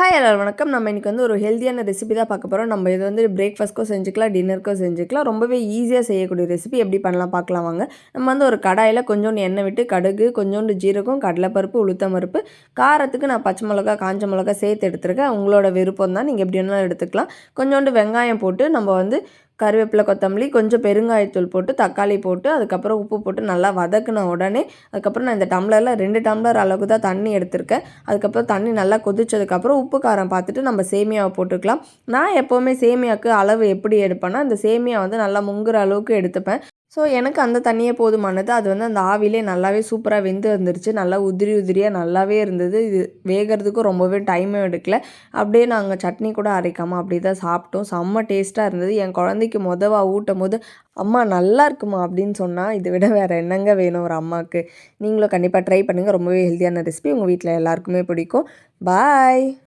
Hi எல்லாரும் வணக்கம். நம்ம இன்றைக்கி வந்து ஒரு ஹெல்த்தியான ரெசிபி தான் பார்க்க போகிறோம். நம்ம இது வந்து பிரேக்ஃபாஸ்ட்க்கும் செஞ்சுக்கலாம், டின்னருக்கும் செஞ்சுக்கலாம். ரொம்பவே ஈஸியாக செய்யக்கூடிய ரெசிபி எப்படி பண்ணலாம் பார்க்கலாம் வாங்க. நம்ம வந்து ஒரு கடாயில் கொஞ்சோண்டு எண்ணெய் விட்டு கடுகு, கொஞ்சோண்டு ஜீரகம், கடலைப்பருப்பு, உளுத்தம் பருப்பு, காரத்துக்கு நான் பச்சை மிளகா, காஞ்ச மிளகா சேர்த்து எடுத்துருக்கேன். உங்களோட விருப்பம் தான், நீங்கள் எப்படி வேணாலும் எடுத்துக்கலாம். கொஞ்சோண்டு வெங்காயம் போட்டு நம்ம வந்து கருவேப்பிலை, கொத்தமல்லி, கொஞ்சம் பெருங்காயத்தூள் போட்டு, தக்காளி போட்டு, அதுக்கப்புறம் உப்பு போட்டு நல்லா வதக்கின உடனே அதுக்கப்புறம் நான் இந்த டம்ளரில் 2 டம்ளர் அளவுக்கு தான் தண்ணி எடுத்திருக்கேன். அதுக்கப்புறம் தண்ணி நல்லா கொதிச்சதுக்கப்புறம் உப்பு காரம் பார்த்துட்டு நம்ம சேமியாவை போட்டுக்கலாம். நான் எப்போவுமே சேமியாவுக்கு அளவு எப்படி எடுப்பேன்னா, இந்த சேமியா வந்து நல்லா முங்குற அளவுக்கு எடுத்துப்பேன். ஸோ எனக்கு அந்த தண்ணியே போதுமானது. அது வந்து அந்த ஆவிலே நல்லாவே சூப்பராக வெந்து வந்துருச்சு. நல்லா உதிரி உதிரியாக நல்லாவே இருந்தது. இது வேகிறதுக்கும் ரொம்பவே டைமும் எடுக்கல. அப்படியே நாங்கள் சட்னி கூட அரைக்காமல் அப்படியே தான் சாப்பிட்டோம். செம்ம டேஸ்ட்டாக இருந்தது. என் குழந்தைக்கு ஊட்டும்போது, "அம்மா நல்லா இருக்குமா" அப்படின்னு சொன்னா. இதை விட வேறு என்னங்க வேணும் ஒரு அம்மாவுக்கு. நீங்களும் கண்டிப்பாக ட்ரை பண்ணுங்கள். ரொம்பவே ஹெல்த்தியான ரெசிபி. உங்கள் வீட்டில் எல்லாருக்குமே பிடிக்கும். பாய்.